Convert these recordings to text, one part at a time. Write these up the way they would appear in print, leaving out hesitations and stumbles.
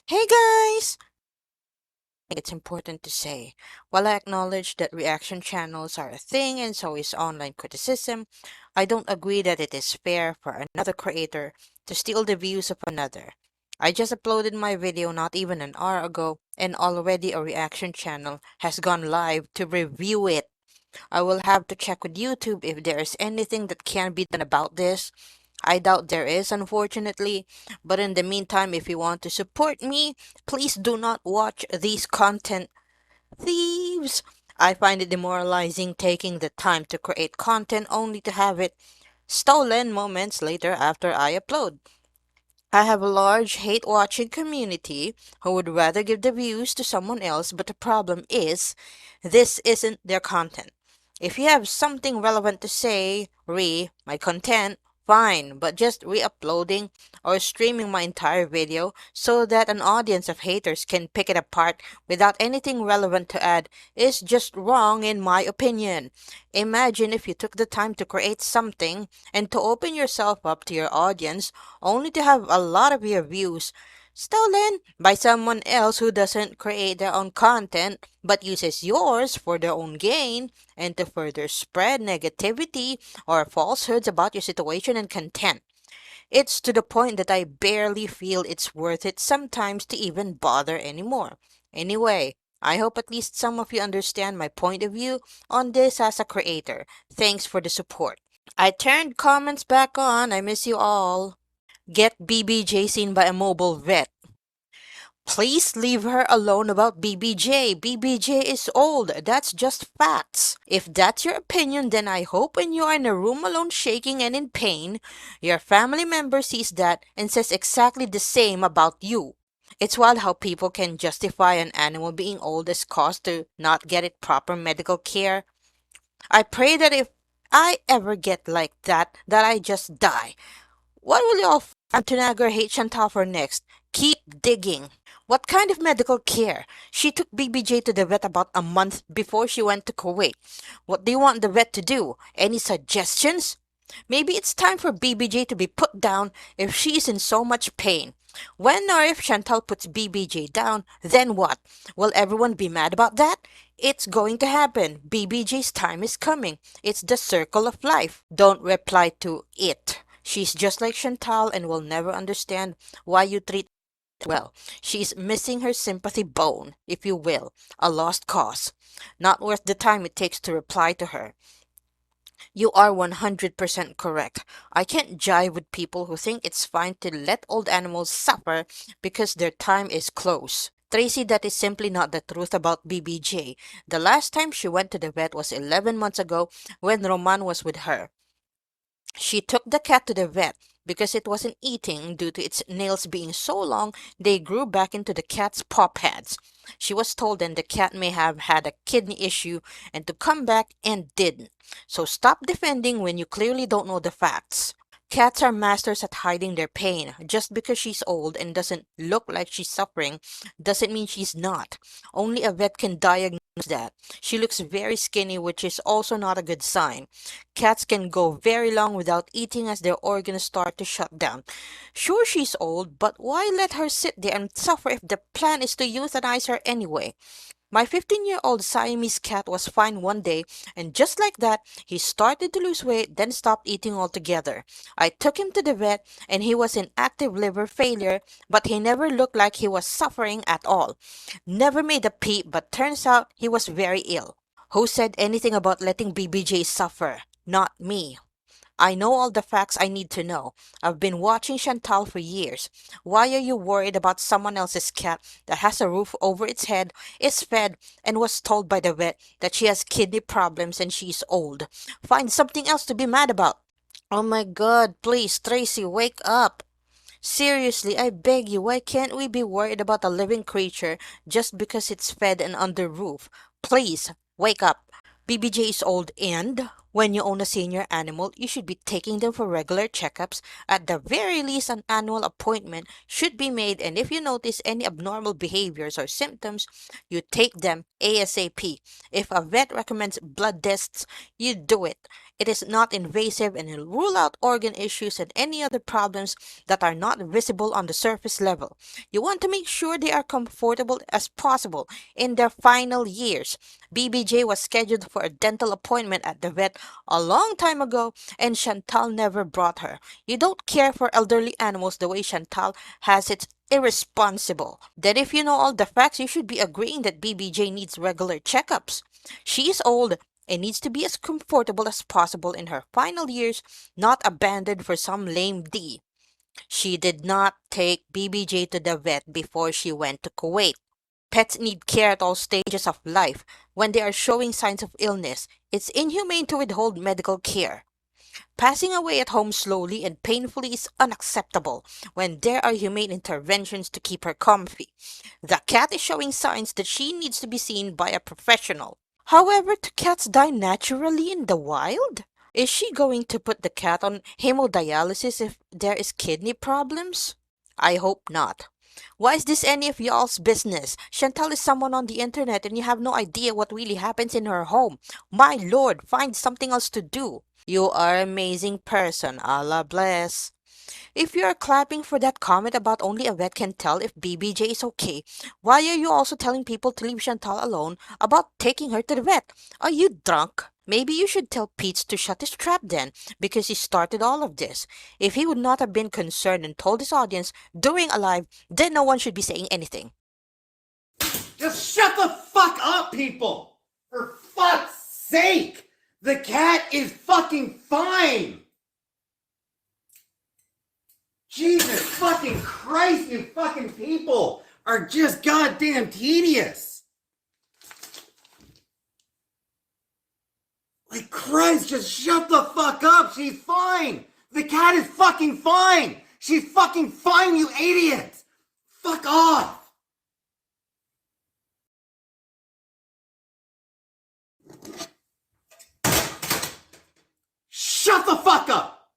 Hey guys! It's important to say, while I acknowledge that reaction channels are a thing and so is online criticism, I don't agree that it is fair for another creator to steal the views of another. I just uploaded my video not even an hour ago, and already a reaction channel has gone live to review it. I will have to check with YouTube if there is anything that can be done about this. I doubt there is, unfortunately, but in the meantime, if you want to support me, please do not watch these content thieves. I find it demoralizing taking the time to create content only to have it stolen moments later after I upload. I have a large hate watching community who would rather give the views to someone else, but the problem is, this isn't their content. If you have something relevant to say, my content, fine, but just re uploading or streaming my entire video so that an audience of haters can pick it apart without anything relevant to add is just wrong in my opinion. Imagine if you took the time to create something and to open yourself up to your audience only to have a lot of your views stolen by someone else who doesn't create their own content but uses yours for their own gain and to further spread negativity or falsehoods about your situation and content. It's to the point that I barely feel it's worth it sometimes to even bother anymore. Anyway, I hope at least some of you understand my point of view on this as a creator. Thanks for the support. I turned comments back on. I miss you all. Get BBJ seen by a mobile vet. Please leave her alone about BBJ. BBJ is old. That's just facts. If that's your opinion, then I hope when you are in a room alone shaking and in pain, your family member sees that and says exactly the same about you. It's wild how people can justify an animal being old as cause to not get it proper medical care. I pray that if I ever get like that I just die. What will y'all TanaCon hate Chantal for next? Keep digging. What kind of medical care? She took BBJ to the vet about a month before she went to Kuwait. What do you want the vet to do? Any suggestions? Maybe it's time for BBJ to be put down if she is in so much pain. When or if Chantal puts BBJ down, then what? Will everyone be mad about that? It's going to happen. BBJ's time is coming. It's the circle of life. Don't reply to it. She's just like Chantal and will never understand why you treat her well. She's missing her sympathy bone, if you will, a lost cause. Not worth the time it takes to reply to her. You are 100% correct. I can't jive with people who think it's fine to let old animals suffer because their time is close. Tracy, that is simply not the truth about BBJ. The last time she went to the vet was 11 months ago when Roman was with her. She took the cat to the vet because it wasn't eating due to its nails being so long they grew back into the cat's paw pads. She was told then the cat may have had a kidney issue and to come back and didn't. So stop defending when you clearly don't know the facts. Cats are masters at hiding their pain. Just because she's old and doesn't look like she's suffering doesn't mean she's not. Only a vet can diagnose that. She looks very skinny, which is also not a good sign. Cats can go very long without eating as their organs start to shut down. Sure, she's old, but why let her sit there and suffer if the plan is to euthanize her anyway? My 15-year-old Siamese cat was fine one day, and just like that, he started to lose weight, then stopped eating altogether. I took him to the vet, and he was in active liver failure, but he never looked like he was suffering at all. Never made a peep, but turns out he was very ill. Who said anything about letting BBJ suffer? Not me. I know all the facts I need to know. I've been watching Chantal for years. Why are you worried about someone else's cat that has a roof over its head, is fed, and was told by the vet that she has kidney problems and she's old? Find something else to be mad about. Oh my god, please, Tracy, wake up. Seriously, I beg you, why can't we be worried about a living creature just because it's fed and under roof? Please, wake up. BBJ is old and when you own a senior animal, you should be taking them for regular checkups. At the very least, an annual appointment should be made, and if you notice any abnormal behaviors or symptoms, you take them ASAP. If a vet recommends blood tests, you do it. It is not invasive and will rule out organ issues and any other problems that are not visible on the surface level. You want to make sure they are comfortable as possible in their final years. BBJ was scheduled for a dental appointment at the vet a long time ago, and Chantal never brought her. You don't care for elderly animals the way Chantal has. It's irresponsible. Then, if you know all the facts, you should be agreeing that BBJ needs regular checkups. She is old and needs to be as comfortable as possible in her final years, not abandoned for some lame D. She did not take BBJ to the vet before she went to Kuwait. Pets need care at all stages of life. When they are showing signs of illness, it's inhumane to withhold medical care. Passing away at home slowly and painfully is unacceptable when there are humane interventions to keep her comfy. The cat is showing signs that she needs to be seen by a professional. However, do cats die naturally in the wild? Is she going to put the cat on hemodialysis if there is kidney problems? I hope not. Why is this any of y'all's business? Chantal is someone on the internet and you have no idea what really happens in her home. My lord, find something else to do. You are an amazing person, Allah bless. If you are clapping for that comment about only a vet can tell if BBJ is okay, why are you also telling people to leave Chantal alone about taking her to the vet? Are you drunk? Maybe you should tell Pete to shut his trap then, because he started all of this. If he would not have been concerned and told his audience during a live, then no one should be saying anything. Just shut the fuck up, people! For fuck's sake! The cat is fucking fine! Jesus fucking Christ, you fucking people are just goddamn tedious! Like Christ, just shut the fuck up! She's fine! The cat is fucking fine! She's fucking fine, you idiot! Fuck off! Shut the fuck up!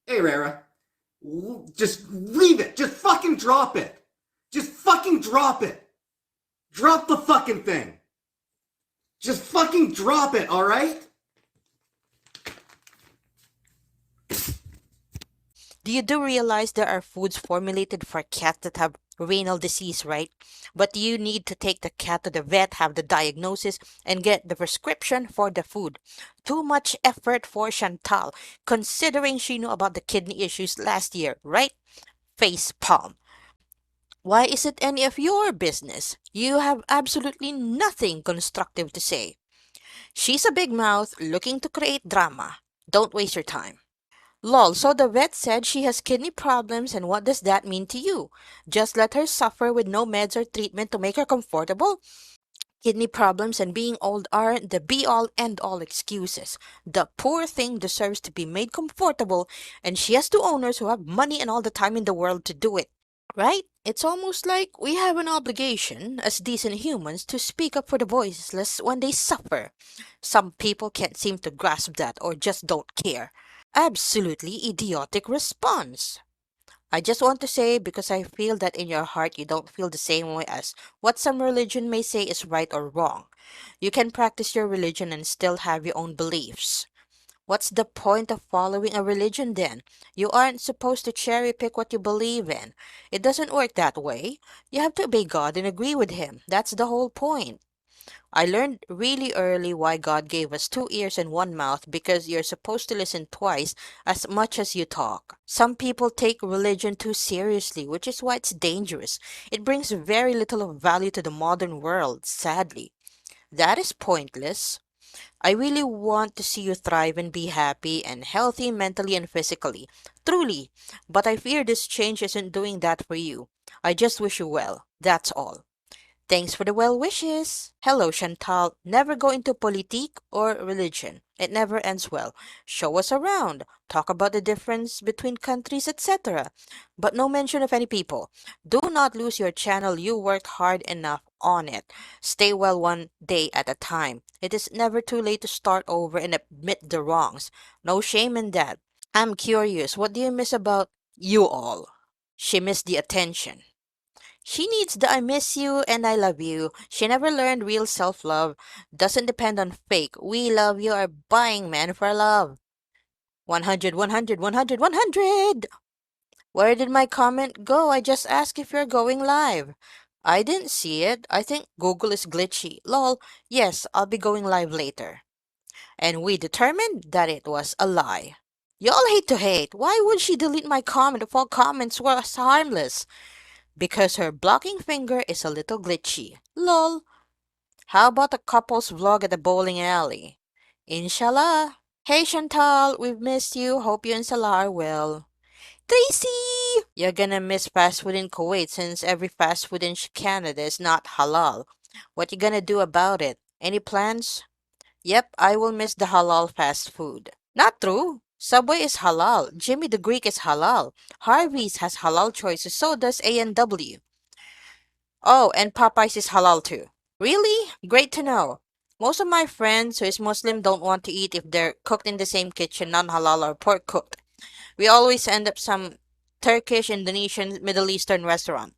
Hey, Rara. Just leave it. Just fucking drop it. Just fucking drop it. Drop the fucking thing. Just fucking drop it, alright? Do you do realize there are foods formulated for cats that have renal disease, right? But you need to take the cat to the vet, have the diagnosis, and get the prescription for the food. Too much effort for Chantal, considering she knew about the kidney issues last year, right? Face palm. Why is it any of your business? You have absolutely nothing constructive to say. She's a big mouth looking to create drama. Don't waste your time. Lol, so the vet said she has kidney problems, and what does that mean to you? Just let her suffer with no meds or treatment to make her comfortable? Kidney problems and being old aren't the be-all end-all excuses. The poor thing deserves to be made comfortable, and she has two owners who have money and all the time in the world to do it. Right? It's almost like we have an obligation, as decent humans, to speak up for the voiceless when they suffer. Some people can't seem to grasp that or just don't care. Absolutely idiotic response. I just want to say, because I feel that in your heart you don't feel the same way as what some religion may say is right or wrong. You can practice your religion and still have your own beliefs. What's the point of following a religion then? You aren't supposed to cherry pick what you believe in. It doesn't work that way. You have to obey God and agree with Him. That's the whole point. I learned really early why God gave us two ears and one mouth, because you're supposed to listen twice as much as you talk. Some people take religion too seriously, which is why it's dangerous. It brings very little of value to the modern world, sadly. That is pointless. I really want to see you thrive and be happy and healthy mentally and physically. Truly. But I fear this change isn't doing that for you. I just wish you well. That's all. Thanks for the well wishes. Hello, Chantal. Never go into politique or religion. It never ends well. Show us around. Talk about the difference between countries, etc. But no mention of any people. Do not lose your channel. You worked hard enough on it. Stay well one day at a time. It is never too late to start over and admit the wrongs. No shame in that. I'm curious, what do you miss about you all? She missed the attention. She needs the I miss you and I love you. She never learned real self-love. Doesn't depend on fake. We love you are buying men for love. 100, 100, 100, 100. Where did my comment go? I just asked if you're going live. I didn't see it. I think Google is glitchy. Lol. Yes, I'll be going live later. And we determined that it was a lie. Y'all hate to hate. Why would she delete my comment if all comments were harmless? Because her blocking finger is a little glitchy. Lol. How about a couple's vlog at the bowling alley? Inshallah. Hey Chantal, we've missed you. Hope you and Salah are well. Tracy! You're gonna miss fast food in Kuwait since every fast food in Canada is not halal. What you gonna do about it? Any plans? Yep, I will miss the halal fast food. Not true. Subway is halal. Jimmy the Greek is halal. Harvey's has halal choices, so does A&W. Oh, and Popeyes is halal too. Really? Great to know. Most of my friends who is Muslim don't want to eat if they're cooked in the same kitchen, non-halal or pork cooked. We always end up some Turkish, Indonesian, Middle Eastern restaurant.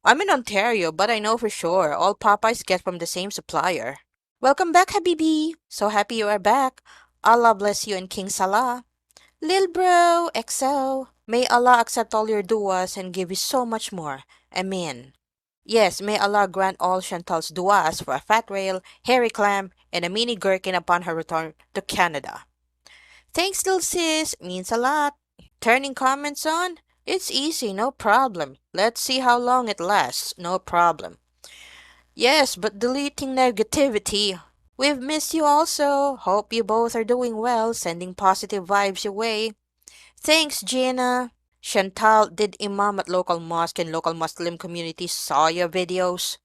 I'm in Ontario, but I know for sure all Popeyes get from the same supplier. Welcome back, Habibi. So happy you are back. Allah bless you and King Salah. Lil bro, XO. May Allah accept all your duas and give you so much more. Amen. Yes, may Allah grant all Chantal's duas for a fat whale, hairy clam, and a mini gherkin upon her return to Canada. Thanks, little sis. Means a lot. Turning comments on? It's easy, no problem. Let's see how long it lasts, no problem. Yes, but deleting negativity. We've missed you also. Hope you both are doing well, sending positive vibes your way. Thanks, Gina. Chantal, did Imam at local mosque and local Muslim communities saw your videos?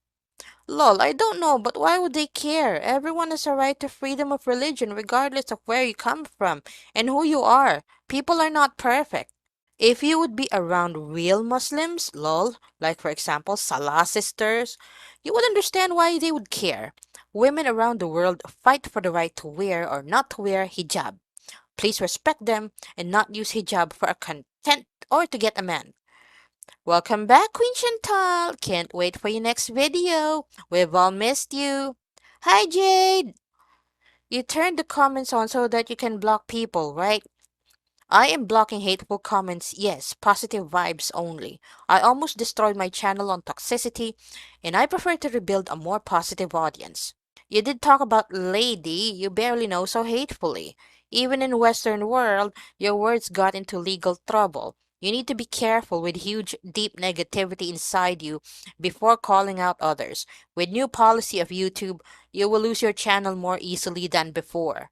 Lol, I don't know, but why would they care? Everyone has a right to freedom of religion regardless of where you come from and who you are. People are not perfect. If you would be around real Muslims, lol, like for example Salah sisters, you would understand why they would care. Women around the world fight for the right to wear or not to wear hijab. Please respect them and not use hijab for a content or to get a man. Welcome back, Queen Chantal. Can't wait for your next video. We've all missed you. Hi, Jade. You turned the comments on so that you can block people, right? I am blocking hateful comments, yes, positive vibes only. I almost destroyed my channel on toxicity, and I prefer to rebuild a more positive audience. You did talk about lady you barely know so hatefully. Even in Western world, your words got into legal trouble. You need to be careful with huge, deep negativity inside you before calling out others. With new policy of YouTube, you will lose your channel more easily than before.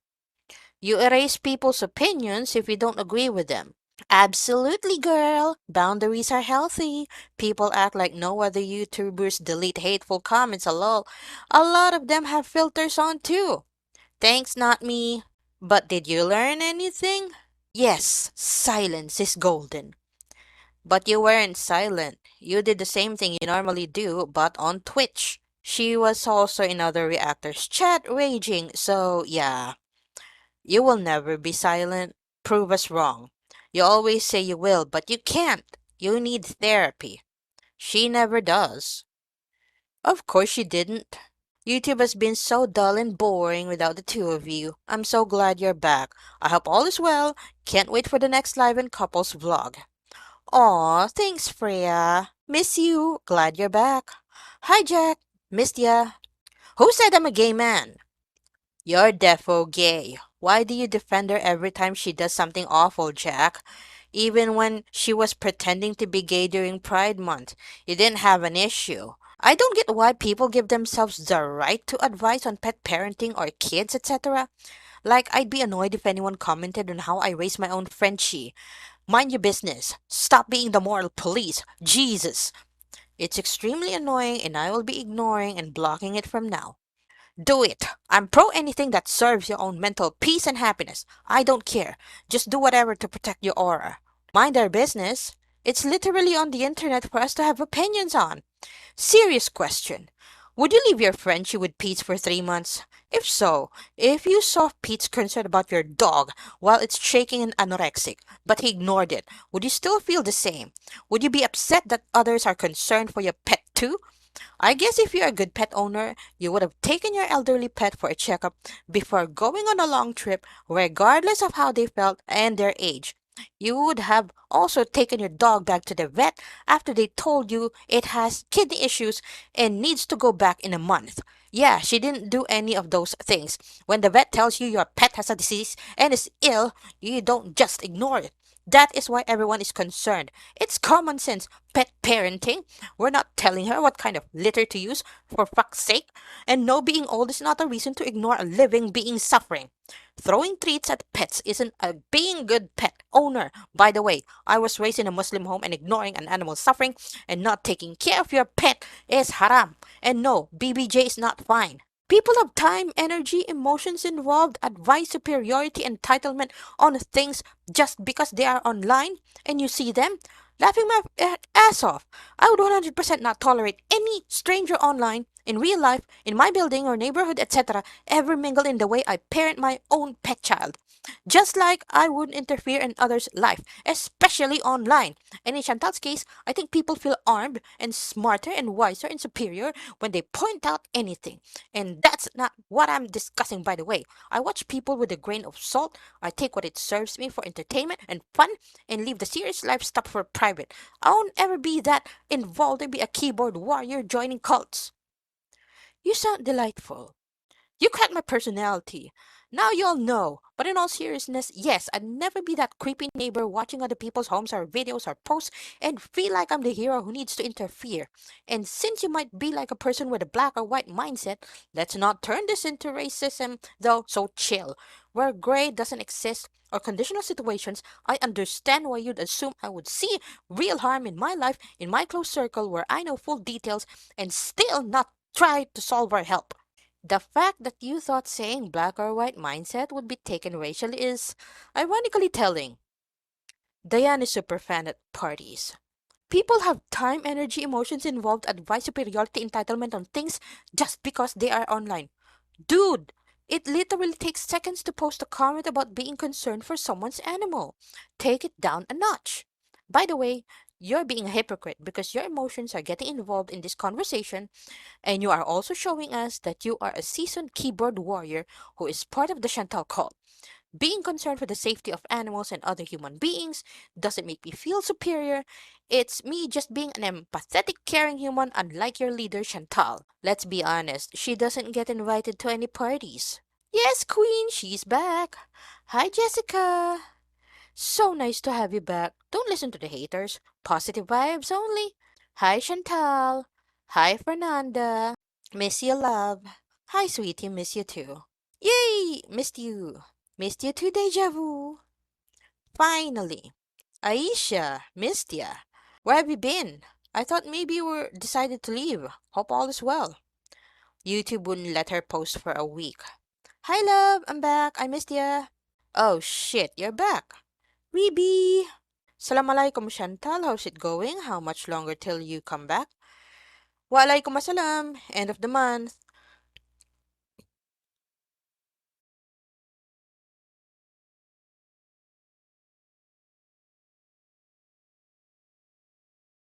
You erase people's opinions if you don't agree with them. Absolutely, girl. Boundaries are healthy. People act like no other YouTubers delete hateful comments. A lot of them have filters on too. Thanks, not me. But did you learn anything? Yes, silence is golden. But you weren't silent. You did the same thing you normally do, but on Twitch. She was also in other reactors' chat raging, so yeah. You will never be silent. Prove us wrong. You always say you will, but you can't. You need therapy. She never does. Of course she didn't. YouTube has been so dull and boring without the two of you. I'm so glad you're back. I hope all is well. Can't wait for the next live and couples vlog. Aw, thanks Freya. Miss you. Glad you're back. Hi Jack. Missed ya. Who said I'm a gay man? You're defo gay. Why do you defend her every time she does something awful, Jack? Even when she was pretending to be gay during Pride Month, you didn't have an issue. I don't get why people give themselves the right to advise on pet parenting or kids, etc. Like, I'd be annoyed if anyone commented on how I raise my own Frenchie. Mind your business. Stop being the moral police. Jesus. It's extremely annoying and I will be ignoring and blocking it from now. Do it. I'm pro anything that serves your own mental peace and happiness. I don't care. Just do whatever to protect your aura. Mind our business. It's literally on the internet for us to have opinions on. Serious question. Would you leave your friendship with Pete for 3 months? If so, if you saw Pete's concern about your dog while it's shaking and anorexic, but he ignored it, would you still feel the same? Would you be upset that others are concerned for your pet too? I guess if you're a good pet owner, you would have taken your elderly pet for a checkup before going on a long trip, regardless of how they felt and their age. You would have also taken your dog back to the vet after they told you it has kidney issues and needs to go back in a month. Yeah, she didn't do any of those things. When the vet tells you your pet has a disease and is ill, you don't just ignore it. That is why everyone is concerned. It's common sense. Pet parenting. We're not telling her what kind of litter to use, for fuck's sake. And no, being old is not a reason to ignore a living being suffering. Throwing treats at pets isn't a being good pet owner. By the way, I was raised in a Muslim home, and ignoring an animal suffering and not taking care of your pet is haram. And no, BBJ is not fine. People have time, energy, emotions involved, advice, superiority, entitlement on things just because they are online and you see them laughing my ass off. I would 100% not tolerate any stranger online, in real life, in my building or neighborhood, etc., ever mingle in the way I parent my own pet child. Just like I wouldn't interfere in others' life, especially online. And in Chantal's case, I think people feel armed and smarter and wiser and superior when they point out anything. And that's not what I'm discussing, by the way. I watch people with a grain of salt. I take what it serves me for entertainment and fun and leave the serious life stuff for private. I won't ever be that involved and be a keyboard warrior joining cults. You sound delightful. You cracked my personality. Now you all know. But in all seriousness, yes, I'd never be that creepy neighbor watching other people's homes or videos or posts and feel like I'm the hero who needs to interfere. And since you might be like a person with a black or white mindset, let's not turn this into racism, though, so chill. Where gray doesn't exist or conditional situations, I understand why you'd assume I would see real harm in my life, in my close circle where I know full details, and still not try to solve or help. The fact that you thought saying black or white mindset would be taken racially is ironically telling. Diane is super fan at parties. People have time, energy, emotions involved, advice, superiority, entitlement on things just because they are online. Dude, it literally takes seconds to post a comment about being concerned for someone's animal. Take it down a notch. By the way, you're being a hypocrite because your emotions are getting involved in this conversation, and you are also showing us that you are a seasoned keyboard warrior who is part of the Chantal cult. Being concerned for the safety of animals and other human beings doesn't make me feel superior. It's me just being an empathetic, caring human, unlike your leader, Chantal. Let's be honest, she doesn't get invited to any parties. Yes, Queen, she's back. Hi, Jessica. So nice to have you back. Don't listen to the haters. Positive vibes only. Hi, Chantal. Hi, Fernanda. Miss you, love. Hi, sweetie. Miss you too. Yay! Missed you. Missed you too, deja vu. Finally. Aisha, missed ya. Where have you been? I thought maybe you were decided to leave. Hope all is well. YouTube wouldn't let her post for a week. Hi, love. I'm back. I missed ya. Oh, shit. You're back. Weebie. Salam alaikum, Chantal. How's it going? How much longer till you come back? Wa alaikum assalam. End of the month.